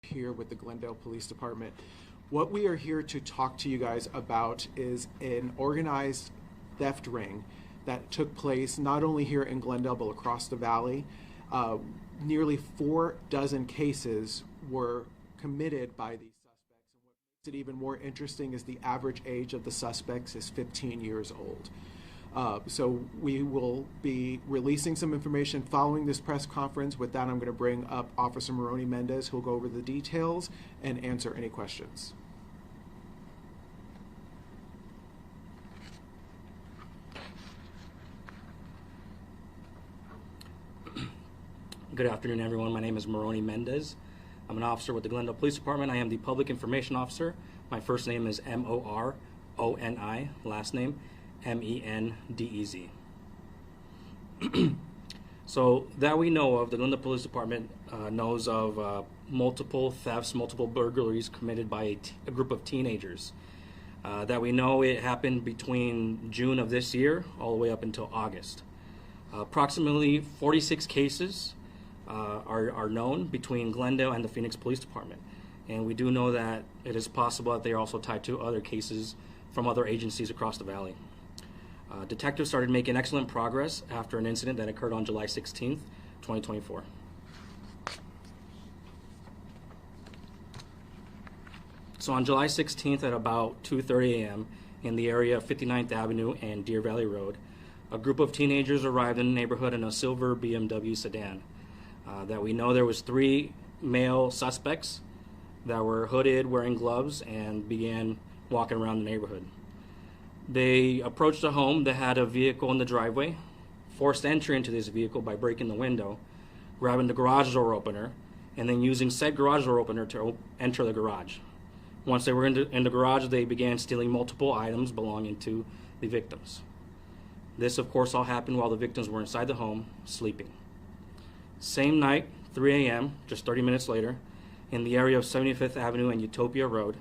here with the Glendale Police Department. What we are here to talk to you guys about is an organized theft ring that took place not only here in Glendale but across the valley. Nearly 4 dozen cases were committed by these suspects, and what makes it even more interesting is the average age of the suspects is 15 years old. So we will be releasing some information following this press conference. With that, I'm going to bring up Officer Moroni Mendez, who will go over the details and answer any questions. Good afternoon, everyone. My name is Moroni Mendez. I'm an officer with the Glendale Police Department. I am the Public Information Officer. My first name is M-O-R-O-N-I, last name M-E-N-D-E-Z. So that we know of, the Glendale Police Department knows of multiple thefts, multiple burglaries committed by a group of teenagers. That we know it happened between June of this year all the way up until August. Approximately 46 cases are known between Glendale and the Phoenix Police Department. And we do know that it is possible that they are also tied to other cases from other agencies across the valley. Detectives started making excellent progress after an incident that occurred on July 16th, 2024. So on July 16th at about 2:30 a.m. in the area of 59th Avenue and Deer Valley Road, a group of teenagers arrived in the neighborhood in a silver BMW sedan. That we know there was 3 male suspects that were hooded, wearing gloves, and began walking around the neighborhood. They approached a home that had a vehicle in the driveway, forced entry into this vehicle by breaking the window, grabbing the garage door opener, and then using said garage door opener to enter the garage. Once they were in the garage, they began stealing multiple items belonging to the victims. This, of course, all happened while the victims were inside the home, sleeping. Same night, 3 a.m., just 30 minutes later, in the area of 75th Avenue and Utopia Road,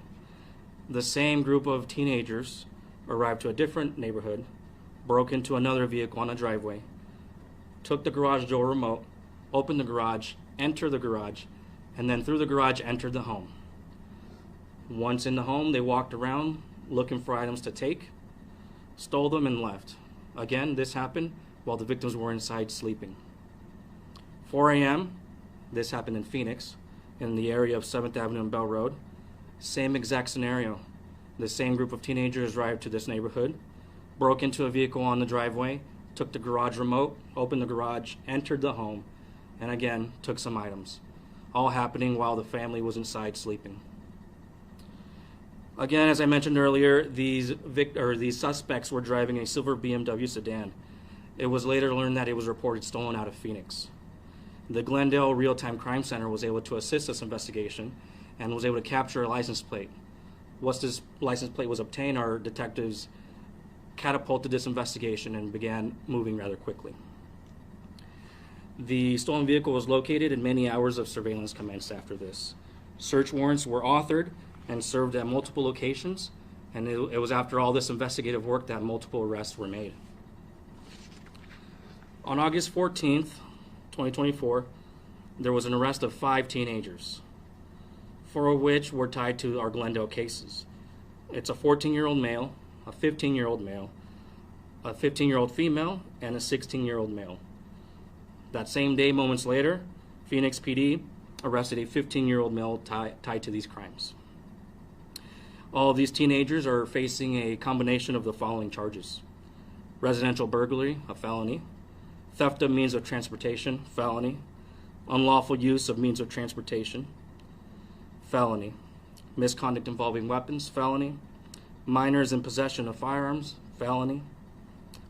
the same group of teenagers arrived to a different neighborhood, broke into another vehicle on a driveway, took the garage door remote, opened the garage, entered the garage, and then through the garage entered the home. Once in the home, they walked around looking for items to take, stole them, and left. Again, this happened while the victims were inside sleeping. 4 a.m., this happened in Phoenix, in the area of 7th Avenue and Bell Road. Same exact scenario. The same group of teenagers arrived to this neighborhood, broke into a vehicle on the driveway, took the garage remote, opened the garage, entered the home, and again took some items. All happening while the family was inside sleeping. Again, as I mentioned earlier, these suspects were driving a silver BMW sedan. It was later learned that it was reported stolen out of Phoenix. The Glendale Real-Time Crime Center was able to assist this investigation and was able to capture a license plate. Once this license plate was obtained, our detectives catapulted this investigation and began moving rather quickly. The stolen vehicle was located and many hours of surveillance commenced after this. Search warrants were authored and served at multiple locations, and it was after all this investigative work that multiple arrests were made. On August 14th, 2024, there was an arrest of 5 teenagers, 4 of which were tied to our Glendale cases. It's a 14-year-old male, a 15-year-old male, a 15-year-old female, and a 16-year-old male. That same day, moments later, Phoenix PD arrested a 15-year-old male tied to these crimes. All of these teenagers are facing a combination of the following charges: residential burglary, a felony; theft of means of transportation, felony; unlawful use of means of transportation, felony; misconduct involving weapons, felony; minors in possession of firearms, felony;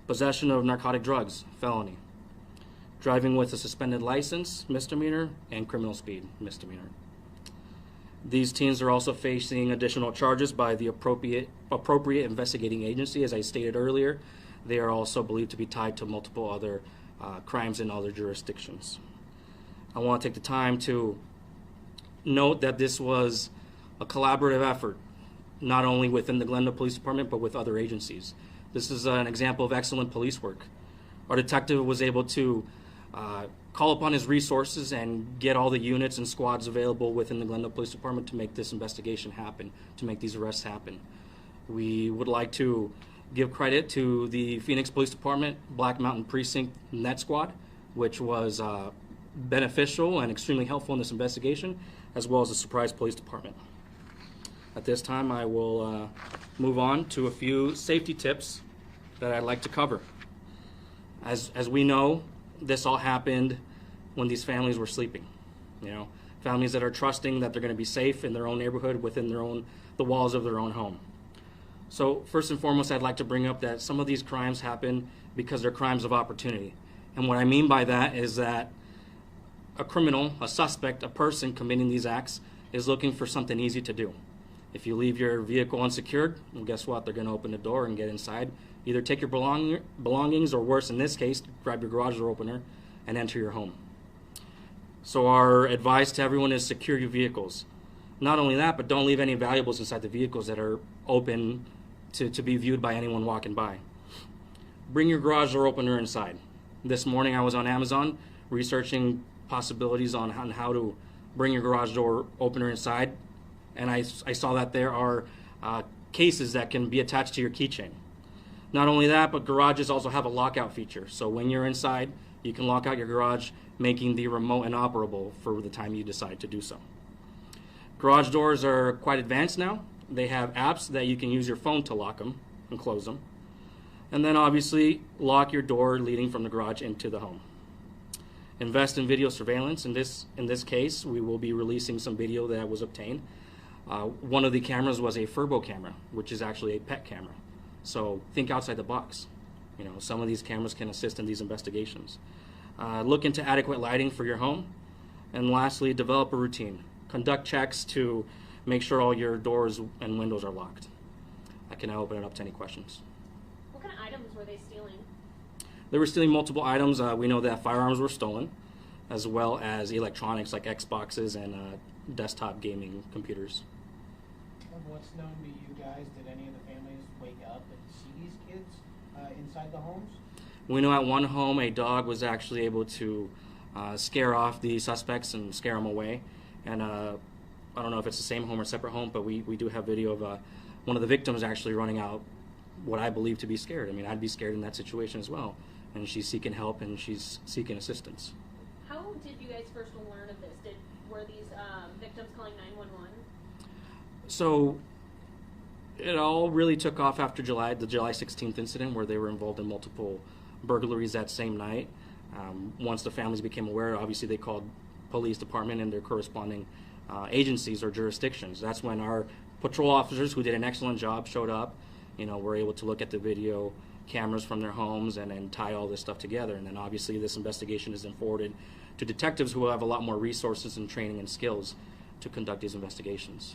possession of narcotic drugs, felony; driving with a suspended license, misdemeanor; and criminal speed, misdemeanor. These teens are also facing additional charges by the appropriate investigating agency. As I stated earlier, they are also believed to be tied to multiple other crimes in other jurisdictions. I want to take the time to note that this was a collaborative effort, not only within the Glendale Police Department, but with other agencies. This is an example of excellent police work. Our detective was able to call upon his resources and get all the units and squads available within the Glendale Police Department to make this investigation happen, to make these arrests happen. We would like to give credit to the Phoenix Police Department Black Mountain Precinct Net Squad, which was beneficial and extremely helpful in this investigation, as well as the Surprise Police Department. At this time, I will move on to a few safety tips that I'd like to cover. As we know, this all happened when these families were sleeping. You know, families that are trusting that they're going to be safe in their own neighborhood, within the walls of their own home. So first and foremost, I'd like to bring up that some of these crimes happen because they're crimes of opportunity. And what I mean by that is that a criminal, a suspect, a person committing these acts is looking for something easy to do. If you leave your vehicle unsecured, well, guess what? They're going to open the door and get inside, either take your belongings, or worse in this case, grab your garage door opener and enter your home. So our advice to everyone is secure your vehicles. Not only that, but don't leave any valuables inside the vehicles that are open to be viewed by anyone walking by. Bring your garage door opener inside. This morning I was on Amazon researching possibilities on how to bring your garage door opener inside, and I saw that there are cases that can be attached to your keychain. Not only that, but garages also have a lockout feature. So when you're inside, you can lock out your garage, making the remote inoperable for the time you decide to do so. Garage doors are quite advanced now. They have apps that you can use your phone to lock them and close them. And then obviously lock your door leading from the garage into the home. Invest in video surveillance. In this case, we will be releasing some video that was obtained. One of the cameras was a Furbo camera, which is actually a pet camera. So think outside the box. You know, some of these cameras can assist in these investigations. Look into adequate lighting for your home. And lastly, develop a routine. Conduct checks to make sure all your doors and windows are locked. I can now open it up to any questions. What kind of items were they stealing? They were stealing multiple items. We know that firearms were stolen, as well as electronics like Xboxes and desktop gaming computers. Of what's known to you guys, did any of the families wake up and see these kids inside the homes? We know at one home a dog was actually able to scare off the suspects and scare them away. And I don't know if it's the same home or separate home, but we do have video of one of the victims actually running out, what I believe to be scared. I mean, I'd be scared in that situation as well. And she's seeking help and she's seeking assistance. How did you guys first learn of this? Were these victims calling 911? So it all really took off after the July 16th incident, where they were involved in multiple burglaries that same night. Once the families became aware, obviously they called police department and their corresponding agencies or jurisdictions. That's when our patrol officers, who did an excellent job, showed up. You know, were able to look at the video cameras from their homes and tie all this stuff together. And then obviously this investigation is then forwarded to detectives who have a lot more resources and training and skills to conduct these investigations.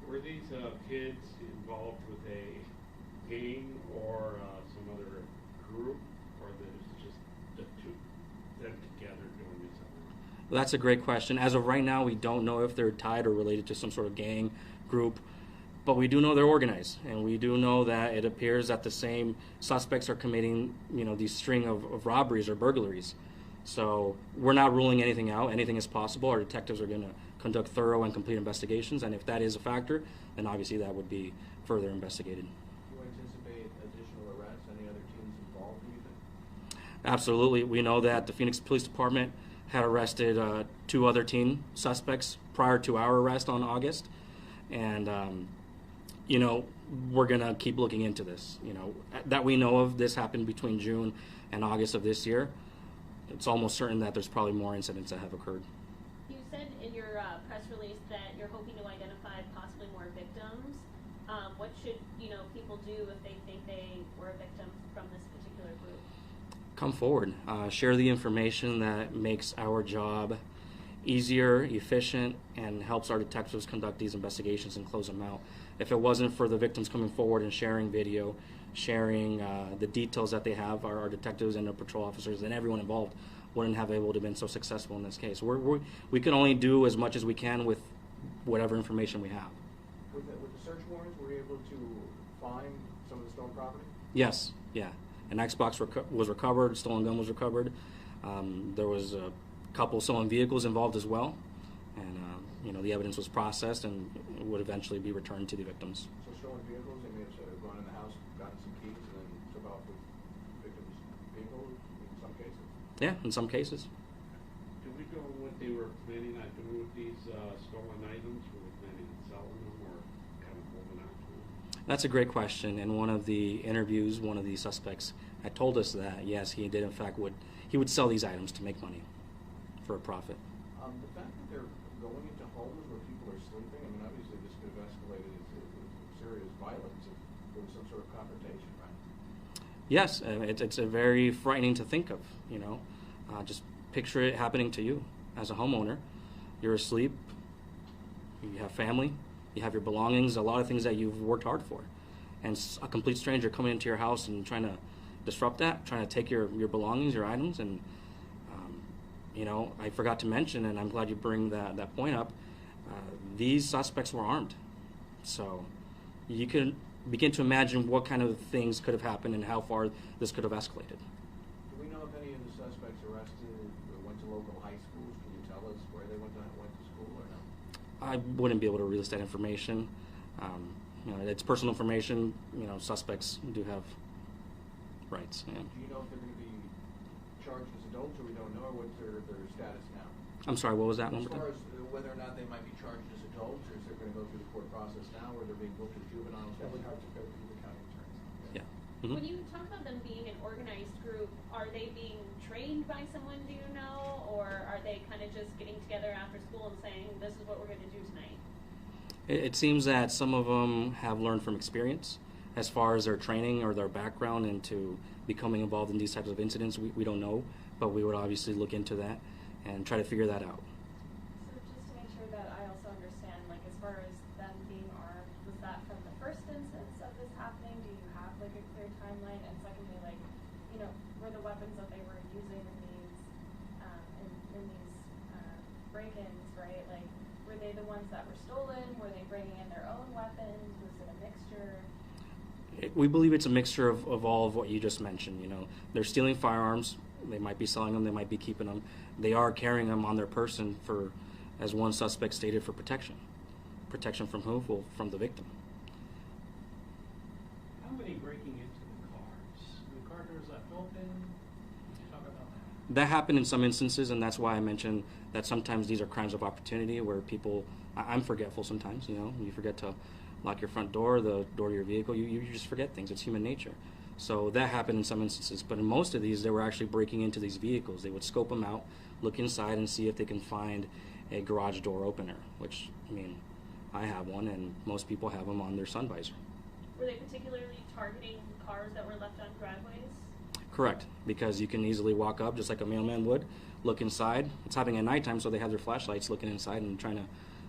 Were these kids involved with a gang or some other group, or is just the two them together doing this? That's a great question. As of right now, we don't know if they're tied or related to some sort of gang group, but we do know they're organized, and we do know that it appears that the same suspects are committing, you know, these string of robberies or burglaries. So we're not ruling anything out. Anything is possible. Our detectives are going to conduct thorough and complete investigations, and if that is a factor, then obviously that would be further investigated. Do you anticipate additional arrests? Any other teams involved, do you think? Absolutely. We know that the Phoenix Police Department had arrested 2 other teen suspects prior to our arrest on August, and you know, we're going to keep looking into this. You know, that we know of, this happened between June and August of this year. It's almost certain that there's probably more incidents that have occurred. You said in your press release that you're hoping to identify possibly more victims. What should people do if they think they were a victim from this particular group? Come forward. Share the information that makes our job easier, efficient, and helps our detectives conduct these investigations and close them out. If it wasn't for the victims coming forward and sharing video, sharing the details that they have, our detectives and the patrol officers and everyone involved wouldn't have able to been so successful in this case. We can only do as much as we can with whatever information we have. With the search warrants, were you able to find some of the stolen property? Yes, yeah. An Xbox was recovered, stolen gun was recovered. There was a couple stolen vehicles involved as well, and the evidence was processed and would eventually be returned to the victims. So stolen vehicles, they may have gone in the house, gotten some keys, and then took off with victims' vehicles in some cases? Yeah, in some cases. Do we know what they were planning on doing with these stolen items? Were they planning on selling them or kind of holding on to them? That's a great question. In one of the interviews, one of the suspects had told us that yes, he did in fact would sell these items to make money for a profit. The fact that they're going into homes where people are sleeping, I mean, obviously this could have escalated into serious violence if there was some sort of confrontation, right? Yes, it's a very frightening to think of. Just picture it happening to you as a homeowner. You're asleep. You have family. You have your belongings. A lot of things that you've worked hard for, and a complete stranger coming into your house and trying to disrupt that, trying to take your belongings, your items, and I forgot to mention, and I'm glad you bring that point up. These suspects were armed, so you can begin to imagine what kind of things could have happened and how far this could have escalated. Do we know if any of the suspects arrested went to local high schools? Can you tell us where they went to school or no? I wouldn't be able to release that information. It's personal information. Suspects do have rights. Yeah. Do you know if they're going to be charged as adults, or we don't know, or what's their status now? I'm sorry, what was that one? As far as whether or not they might be charged as adults, or is they're going to go through the court process now, or they're being booked as juveniles? That would have to go through the county attorney. Yeah. Mm-hmm. When you talk about them being an organized group, are they being trained by someone, do you know? Or are they kind of just getting together after school and saying, this is what we're going to do tonight? It seems that some of them have learned from experience as far as their training or their background into becoming involved in these types of incidents. We don't know, but we would obviously look into that and try to figure that out. So just to make sure that I also understand, like as far as them being armed, was that from the first instance of this happening? Do you have like a clear timeline? And secondly, like, were the weapons that they were using in these break-ins, right? Like, were they the ones that were stolen? Were they bringing in their own weapons? Was it a mixture? We believe it's a mixture of all of what you just mentioned. They're stealing firearms. They might be selling them. They might be keeping them. They are carrying them on their person for, as one suspect stated, for protection. Protection from who? Well, from the victim. How many breaking into the cars? The car doors left open? Can you talk about that? That happened in some instances, and that's why I mentioned that sometimes these are crimes of opportunity where people, I'm forgetful sometimes, you forget to lock your front door, the door to your vehicle, you just forget things. It's human nature. So that happened in some instances, but in most of these, they were actually breaking into these vehicles. They would scope them out, look inside, and see if they can find a garage door opener, which, I have one, and most people have them on their sun visor. Were they particularly targeting cars that were left on driveways? Correct, because you can easily walk up just like a mailman would, look inside. It's happening at nighttime, so they have their flashlights looking inside and trying to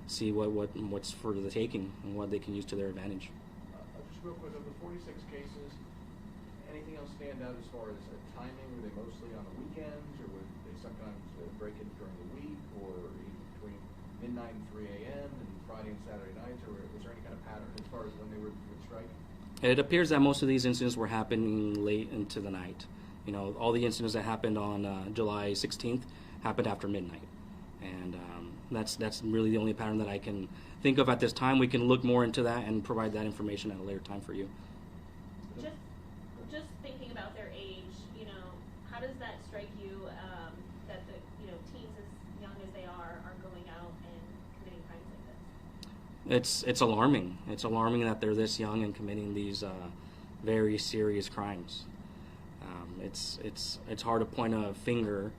see what's for the taking and what they can use to their advantage. Just real quick, of the 46 cases, anything else stand out as far as timing? Were they mostly on the weekends, or would they sometimes break in during the week, or even between midnight and 3 a.m. and Friday and Saturday nights, or was there any kind of pattern as far as when they would strike? It appears that most of these incidents were happening late into the night. All the incidents that happened on July 16th happened after midnight. And that's really the only pattern that I can think of at this time. We can look more into that and provide that information at a later time for you. Just thinking about their age, how does that strike you that the teens as young as they are going out and committing crimes like this? It's alarming. It's alarming that they're this young and committing these very serious crimes. It's hard to point a finger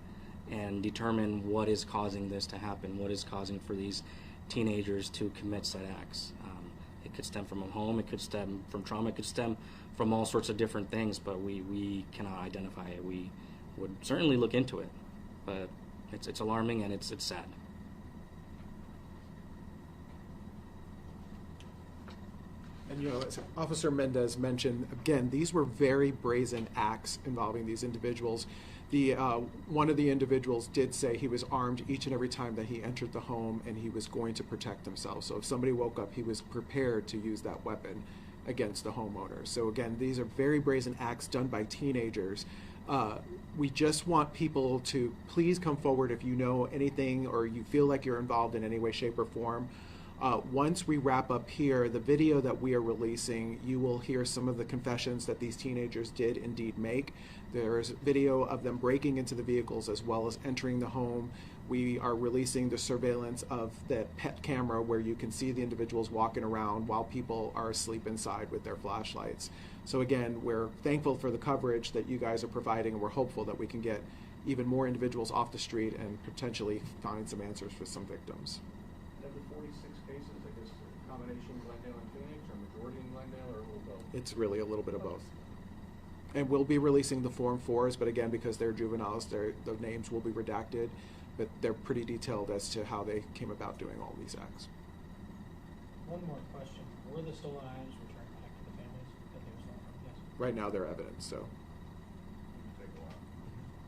and determine what is causing this to happen, what is causing for these teenagers to commit said acts. It could stem from a home, it could stem from trauma, it could stem from all sorts of different things, but we cannot identify it. We would certainly look into it, but it's alarming and it's sad. And as Officer Mendez mentioned, again, these were very brazen acts involving these individuals. One of the individuals did say he was armed each and every time that he entered the home, and he was going to protect himself. So if somebody woke up, he was prepared to use that weapon against the homeowner. So again, these are very brazen acts done by teenagers. We just want people to please come forward if you know anything or you feel like you're involved in any way, shape, or form. Once we wrap up here, the video that we are releasing, you will hear some of the confessions that these teenagers did indeed make. There is video of them breaking into the vehicles as well as entering the home. We are releasing the surveillance of the pet camera where you can see the individuals walking around while people are asleep inside with their flashlights. So again, we're thankful for the coverage that you guys are providing, and we're hopeful that we can get even more individuals off the street and potentially find some answers for some victims. Of the 46 cases, I guess a combination Glendale and Phoenix, or majority in Glendale, or a little both? It's really a little bit of both. And we'll be releasing the Form 4s, but again, because they're juveniles, the names will be redacted, but they're pretty detailed as to how they came about doing all these acts. One more question. Were the stolen items returned back to the families that they were stolen from? Yes. Right now, they're evidence, so